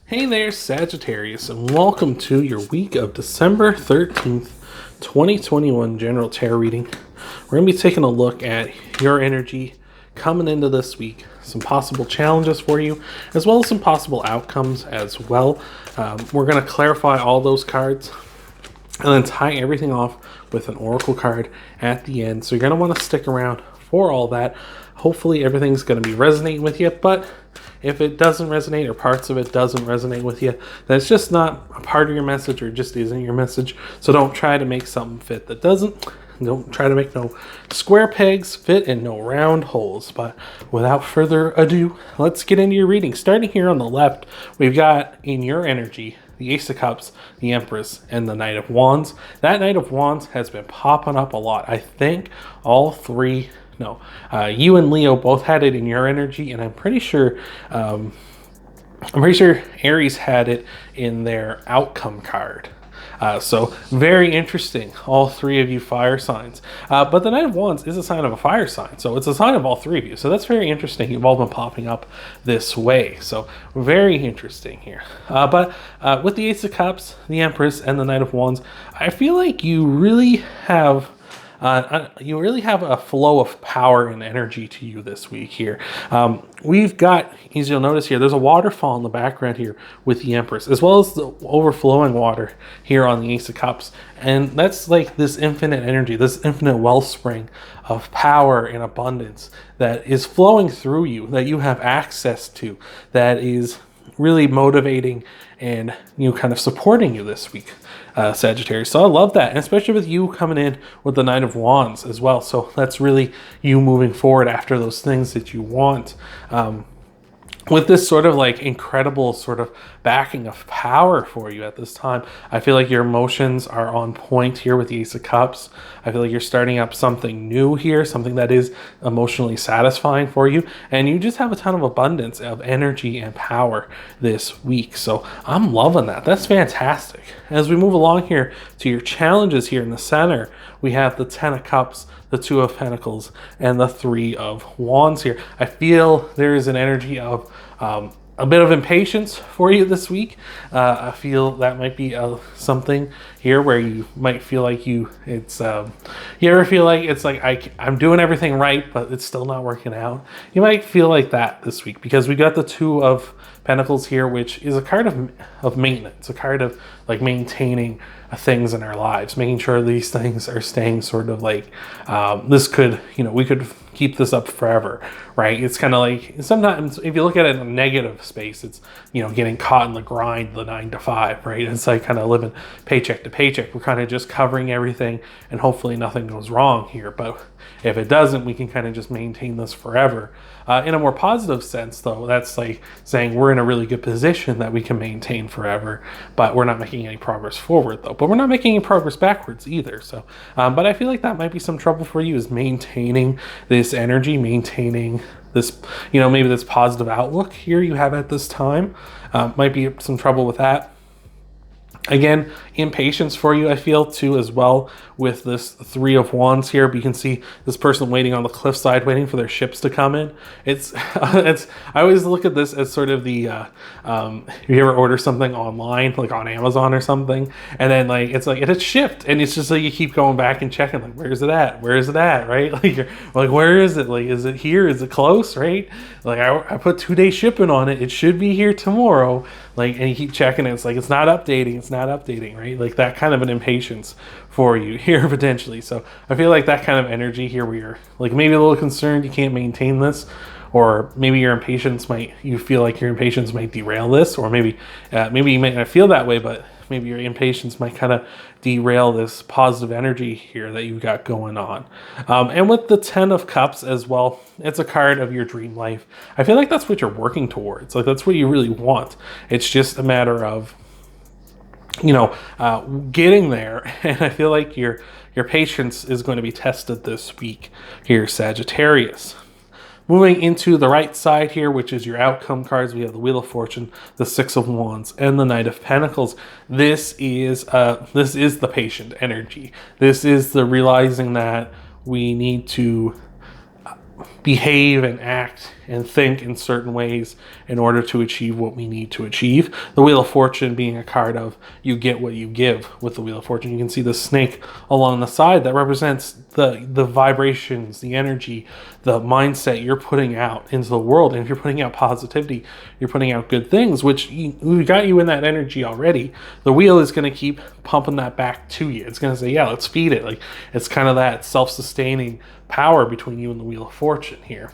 Hey there, Sagittarius, and welcome to your week of December 13th, 2021 general tarot reading. We're going to be taking a look at your energy coming into this week, some possible challenges for you, as well as some possible outcomes as well. We're going to clarify all those cards and then tie everything off with an oracle card at the end. So you're going to want to stick around for all that. Hopefully everything's going to be resonating with you, but if it doesn't resonate or parts of it doesn't resonate with you, then it's just not a part of your message or just isn't your message. So don't try to make something fit that doesn't. Don't try to make no square pegs fit in no round holes. But without further ado, let's get into your reading. Starting here on the left, we've got in your energy the Ace of Cups, the Empress, and the Knight of Wands. That Knight of Wands has been popping up a lot. I think all three... No, you and Leo both had it in your energy, and I'm pretty sure Aries had it in their outcome card. So very interesting, all three of you fire signs. But the Knight of Wands is a sign of a fire sign, so it's a sign of all three of you. So that's very interesting. You've all been popping up this way, so very interesting here. But with the Ace of Cups, the Empress, and the Knight of Wands, I feel like you really have a flow of power and energy to you this week here. We've got, as you'll notice here, there's a waterfall in the background here with the Empress, as well as the overflowing water here on the Ace of Cups. And that's like this infinite energy, this infinite wellspring of power and abundance that is flowing through you, that you have access to, that is really motivating and kind of supporting you this week, Sagittarius. So I love that, and especially with you coming in with the Knight of Wands as well. So that's really you moving forward after those things that you want. With this sort of like incredible sort of backing of power for you at this time, I feel like your emotions are on point here with the Ace of Cups. I feel like you're starting up something new here, something that is emotionally satisfying for you, and you just have a ton of abundance of energy and power this week. So I'm loving that. That's fantastic. As we move along here to your challenges here in the center, we have the Ten of Cups, the Two of Pentacles, and the Three of Wands here. I feel there is an energy of a bit of impatience for you this week. I feel that might be something here where you might feel like you ever feel like it's like I'm doing everything right, but it's still not working out. You might feel like that this week because we got the Two of Pentacles here, which is a card of maintenance, a card of like maintaining things in our lives, making sure these things are staying sort of like this could, we could keep this up forever, right? It's kind of like sometimes if you look at it in a negative space, it's getting caught in the grind, the 9 to 5, right? It's like kind of living paycheck to paycheck. We're kind of just covering everything and hopefully nothing goes wrong here. But if it doesn't, we can kind of just maintain this forever. In a more positive sense, though, that's like saying we're in a really good position that we can maintain forever, but we're not making any progress forward, though. But we're not making any progress backwards either. So, but I feel like that might be some trouble for you, is maintaining this energy, maintaining this, maybe this positive outlook here you have at this time. Might be some trouble with that. Again, impatience for you, I feel, too, as well, with this Three of Wands here. But you can see this person waiting on the cliffside, waiting for their ships to come in. I always look at this as sort of the, if you ever order something online, like on Amazon or something, and then like it's shipped, and it's just like you keep going back and checking, like, where's it at? Where is it at? Right? Like, you're like, where is it? Like, is it here? Is it close? Right? Like, I put 2-day shipping on it. It should be here tomorrow. Like, and you keep checking it. It's like, it's not updating, right? Like that kind of an impatience for you here potentially. So I feel like that kind of energy here where you're like maybe a little concerned you can't maintain this, or maybe you feel like your impatience might derail this, or maybe you might not feel that way, but maybe your impatience might kind of derail this positive energy here that you've got going on. And with the Ten of Cups as well, it's a card of your dream life. I feel like that's what you're working towards. Like that's what you really want. It's just a matter of getting there. And I feel like your patience is going to be tested this week here, Sagittarius. Moving into the right side here, which is your outcome cards, we have the Wheel of Fortune, the Six of Wands, and the Knight of Pentacles. This is the patient energy. This is the realizing that we need to behave and act and think in certain ways in order to achieve what we need to achieve. The Wheel of Fortune being a card of you get what you give with the Wheel of Fortune. You can see the snake along the side that represents the vibrations, the energy, the mindset you're putting out into the world. And if you're putting out positivity, you're putting out good things, which we got you in that energy already. The wheel is going to keep pumping that back to you. It's going to say, yeah, let's feed it. Like, it's kind of that self-sustaining power between you and the Wheel of Fortune here.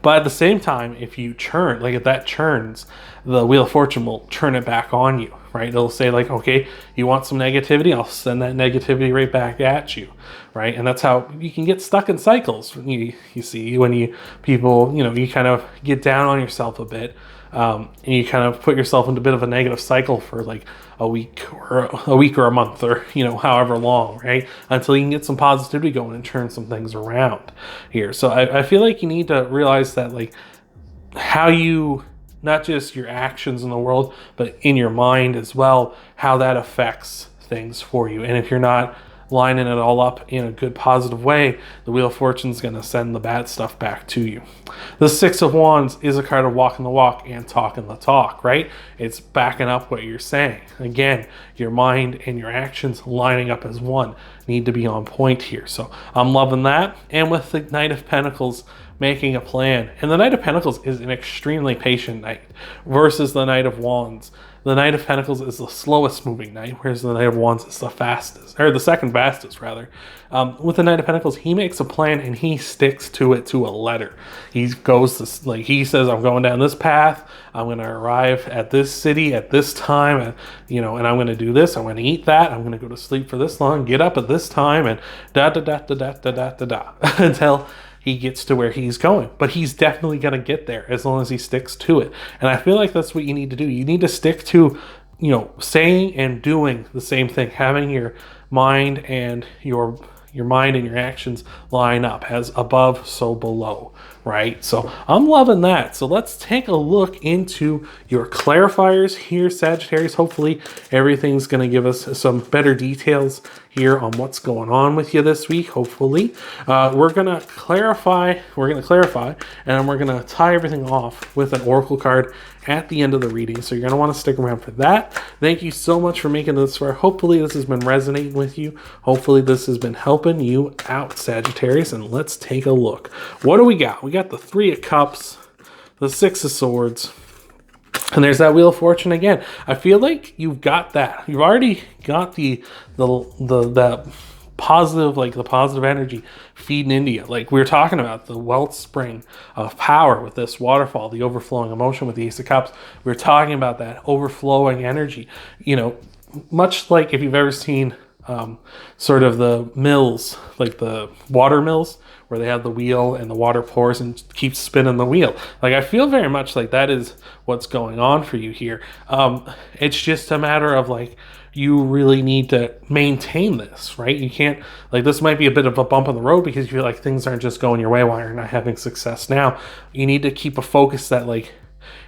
But at the same time, if you churn, like if that churns, the Wheel of Fortune will turn it back on you, right? It'll say like, okay, you want some negativity? I'll send that negativity right back at you, right? And that's how you can get stuck in cycles. You see, when people, you kind of get down on yourself a bit, and you kind of put yourself into a bit of a negative cycle for like a week or a month or however long, right, until you can get some positivity going and turn some things around here. So I feel like you need to realize that, like, how you, not just your actions in the world, but in your mind as well, how that affects things for you. And if you're not lining it all up in a good positive way, the Wheel of Fortune is going to send the bad stuff back to you. The Six of Wands is a card of walking the walk and talking the talk, right? It's backing up what you're saying. Again, your mind and your actions lining up as one need to be on point here. So I'm loving that. And with the Knight of Pentacles making a plan, and the Knight of Pentacles is an extremely patient knight versus the Knight of Wands. The Knight of Pentacles is the slowest moving knight, whereas the Knight of Wands is the fastest, or the second fastest, rather. With the Knight of Pentacles, he makes a plan and he sticks to it to a letter. He goes to, like, he says, I'm going down this path. I'm going to arrive at this city at this time, and and I'm going to do this. I'm going to eat that. I'm going to go to sleep for this long, get up at this time, and da da da da da da da da da until he gets to where he's going. But he's definitely going to get there as long as he sticks to it. And I feel like that's what you need to do. You need to stick to, saying and doing the same thing, having your mind and your mind and your actions line up, as above, so below, right? So I'm loving that. So let's take a look into your clarifiers here, Sagittarius. Hopefully everything's going to give us some better details here on what's going on with you this week. Hopefully we're going to clarify, and then we're going to tie everything off with an oracle card at the end of the reading. So you're going to want to stick around for that. Thank you so much for making this far. Hopefully this has been resonating with you. Hopefully this has been helping you out, Sagittarius. And let's take a look. What do we got? We got the Three of Cups, the Six of Swords, and there's that Wheel of Fortune again. I feel like you've got that. You've already got the positive, like the positive energy feeding into you. Like we were talking about, the wellspring of power with this waterfall, the overflowing emotion with the Ace of Cups. We were talking about that overflowing energy. Much like if you've ever seen sort of the mills, like the water mills, where they have the wheel and the water pours and keeps spinning the wheel. Like I feel very much like that is what's going on for you here. It's just a matter of like, you really need to maintain this, right? You can't, like, this might be a bit of a bump on the road because you feel like things aren't just going your way while you're not having success now. You need to keep a focus that, like,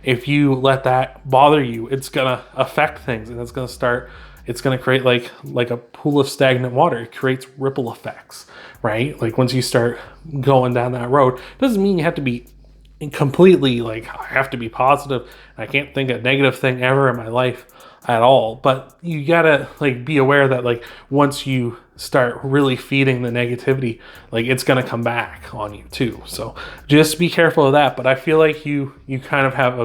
if you let that bother you, it's gonna affect things, and it's gonna create like a pool of stagnant water. It creates ripple effects, right? Like once you start going down that road, doesn't mean you have to be completely like, I have to be positive. I can't think a negative thing ever in my life at all. But you gotta like be aware that like once you start really feeding the negativity, like it's gonna come back on you too. So just be careful of that. But I feel like you kind of have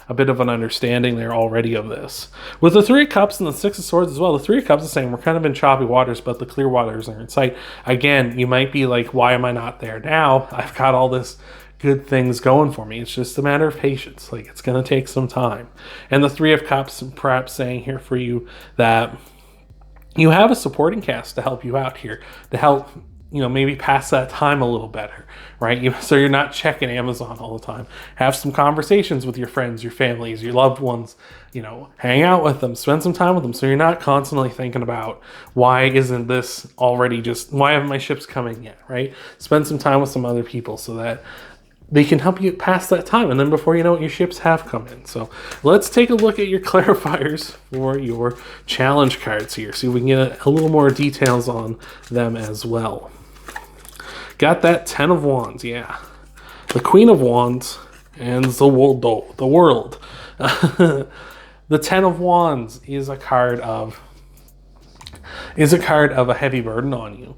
a bit of an understanding there already of this. With the Three of Cups and the Six of Swords as well, the Three of Cups is saying we're kind of in choppy waters, but the clear waters are in sight. Again, you might be like, why am I not there now? I've got all this good things going for me. It's just a matter of patience. Like it's going to take some time. And the Three of Cups perhaps saying here for you that you have a supporting cast to help you out here, to help maybe pass that time a little better, right? So you're not checking Amazon all the time. Have some conversations with your friends, your families, your loved ones, hang out with them, spend some time with them. So you're not constantly thinking about why isn't this already why haven't my ships coming yet, right? Spend some time with some other people so that they can help you pass that time. And then before you know it, your ships have come in. So let's take a look at your clarifiers for your challenge cards here. See if we can get a little more details on them as well. Got that 10 of Wands, yeah. the Queen of Wands and the world. The Ten of Wands is a card of a heavy burden on you.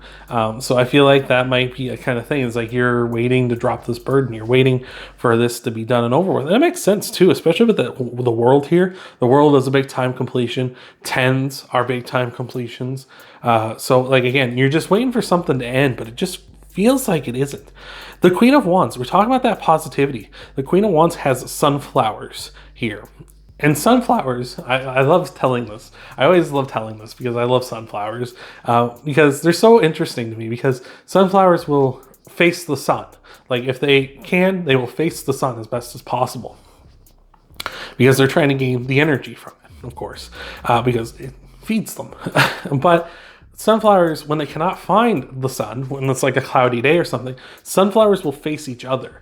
So I feel like that might be a kind of thing. It's like you're waiting to drop this burden. You're waiting for this to be done and over with. And that makes sense too, especially with the world here. The world is a big time completion. Tens are big time completions. So like, again, you're just waiting for something to end, but it just feels like it isn't. The Queen of Wands, we're talking about that positivity. The Queen of Wands has sunflowers here. And sunflowers, I love telling this. I always love telling this because I love sunflowers because they're so interesting to me, because sunflowers will face the sun. Like if they can, they will face the sun as best as possible because they're trying to gain the energy from it, of course, because it feeds them. But sunflowers, when they cannot find the sun, when it's like a cloudy day or something, sunflowers will face each other,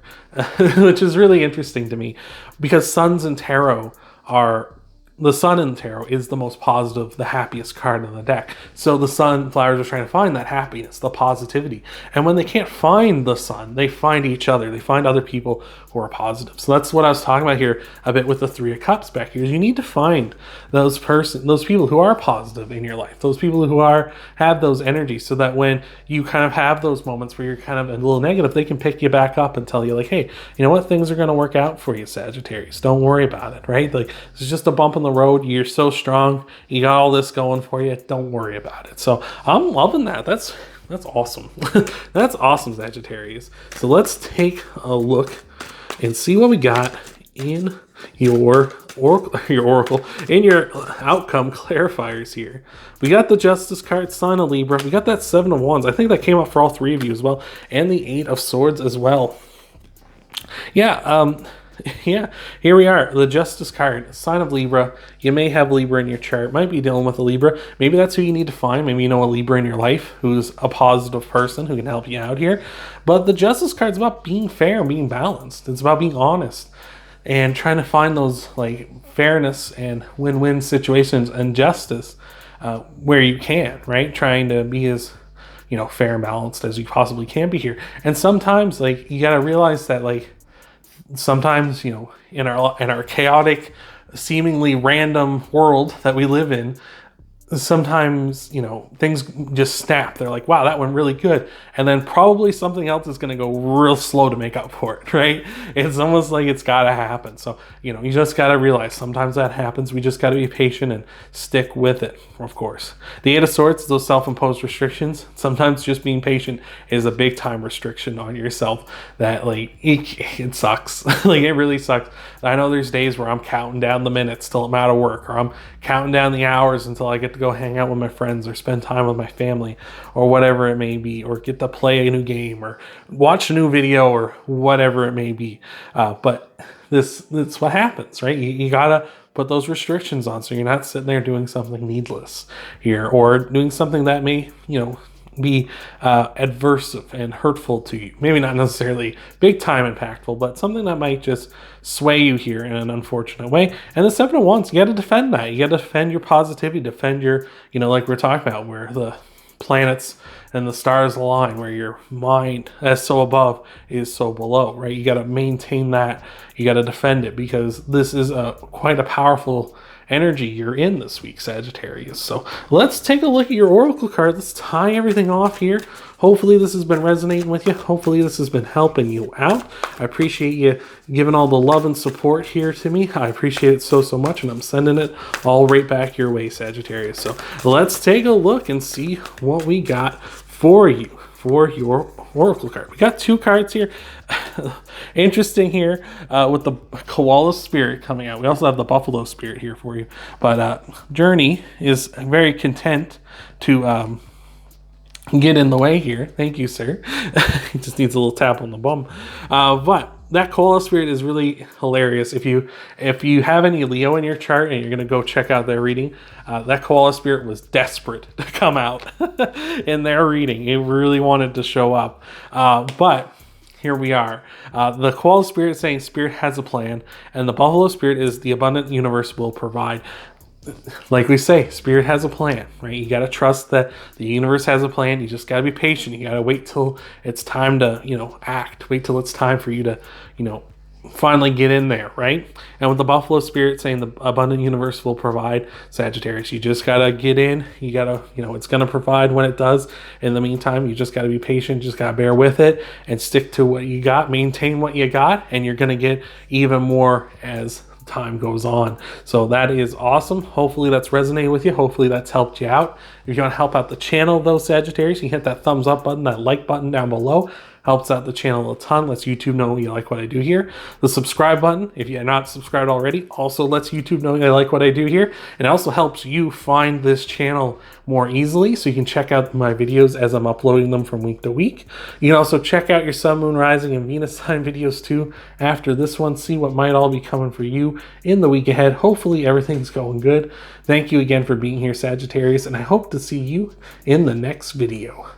which is really interesting to me because suns in tarot the sun in tarot is the most positive, the happiest card in the deck. So the sunflowers are trying to find that happiness, the positivity. And when they can't find the sun, they find each other. They find other people who are positive. So that's what I was talking about here a bit with the Three of Cups back here. You need to find those people who are positive in your life, those people who have those energies, so that when you kind of have those moments where you're kind of a little negative, they can pick you back up and tell you like, hey, you know what, things are going to work out for you, Sagittarius. Don't worry about it, right? Like, it's just a bump in the road. You're so strong. You got all this going for you. Don't worry about it. So I'm loving that. That's awesome. That's awesome, Sagittarius. So let's take a look and see what we got in your oracle, in your outcome clarifiers here. We got the Justice card, sign of Libra. We got that Seven of Wands. I think that came up for all three of you as well, and the Eight of Swords as well. Yeah, here we are. The Justice card, sign of Libra. You may have Libra in your chart. Might be dealing with a Libra. Maybe that's who you need to find. Maybe you know a Libra in your life who's a positive person who can help you out here. But the Justice card is about being fair and being balanced. It's about being honest and trying to find those like fairness and win-win situations and justice where you can, right? Trying to be as fair and balanced as you possibly can be here. And sometimes like you got to realize that like sometimes, in our chaotic, seemingly random world that we live in, sometimes, things just snap. They're like, wow, that went really good. And then probably something else is going to go real slow to make up for it, right? It's almost like it's got to happen. So, you just got to realize sometimes that happens. We just got to be patient and stick with it, of course. The Eight of Swords, those self-imposed restrictions, sometimes just being patient is a big time restriction on yourself that like, it sucks. Like it really sucks. I know there's days where I'm counting down the minutes till I'm out of work, or I'm counting down the hours until I get to go hang out with my friends or spend time with my family or whatever it may be, or get to play a new game or watch a new video or whatever it may be. But that's what happens, right? You gotta put those restrictions on so you're not sitting there doing something needless here or doing something that may, be adversive and hurtful to you. Maybe not necessarily big time impactful, but something that might just sway you here in an unfortunate way. And the Seven of Wands, you got to defend that. You got to defend your positivity, defend your, like we're talking about, where the planets and the stars align, where your mind, as so above, is so below, right? You got to maintain that. You got to defend it, because this is quite a powerful energy you're in this week, Sagittarius. So let's take a look at your oracle card. Let's tie everything off here. Hopefully this has been resonating with you. Hopefully this has been helping you out. I appreciate you giving all the love and support here to me. I appreciate it so much, and I'm sending it all right back your way, Sagittarius. So let's take a look and see what we got for you for your oracle card. We got two cards here. Interesting here with the koala spirit coming out. We also have the buffalo spirit here for you. But Journey is very content to get in the way here. Thank you, sir. He just needs a little tap on the bum. But that koala spirit is really hilarious. If you have any Leo in your chart and you're going to go check out their reading, that koala spirit was desperate to come out in their reading. It really wanted to show up. But here we are. The koala spirit is saying spirit has a plan, and the buffalo spirit is the abundant universe will provide. like we say, Spirit has a plan, right? You got to trust that the universe has a plan. You just got to be patient. You got to wait till it's time to, act. Wait till it's time for you to, finally get in there, right? And with the Buffalo Spirit saying the abundant universe will provide, Sagittarius, you just got to get in. You got to, it's going to provide when it does. In the meantime, you just got to be patient. Just got to bear with it and stick to what you got, maintain what you got, and you're going to get even more as time goes on. So that is awesome. Hopefully that's resonated with you. Hopefully that's helped you out. If you want to help out the channel though, Sagittarius, you hit that thumbs up button, that like button down below. Helps out the channel a ton, lets YouTube know you like what I do here. The subscribe button, if you're not subscribed already, also lets YouTube know you like what I do here. And it also helps you find this channel more easily, so you can check out my videos as I'm uploading them from week to week. You can also check out your Sun, Moon, Rising, and Venus sign videos too after this one. See what might all be coming for you in the week ahead. Hopefully everything's going good. Thank you again for being here, Sagittarius, and I hope to see you in the next video.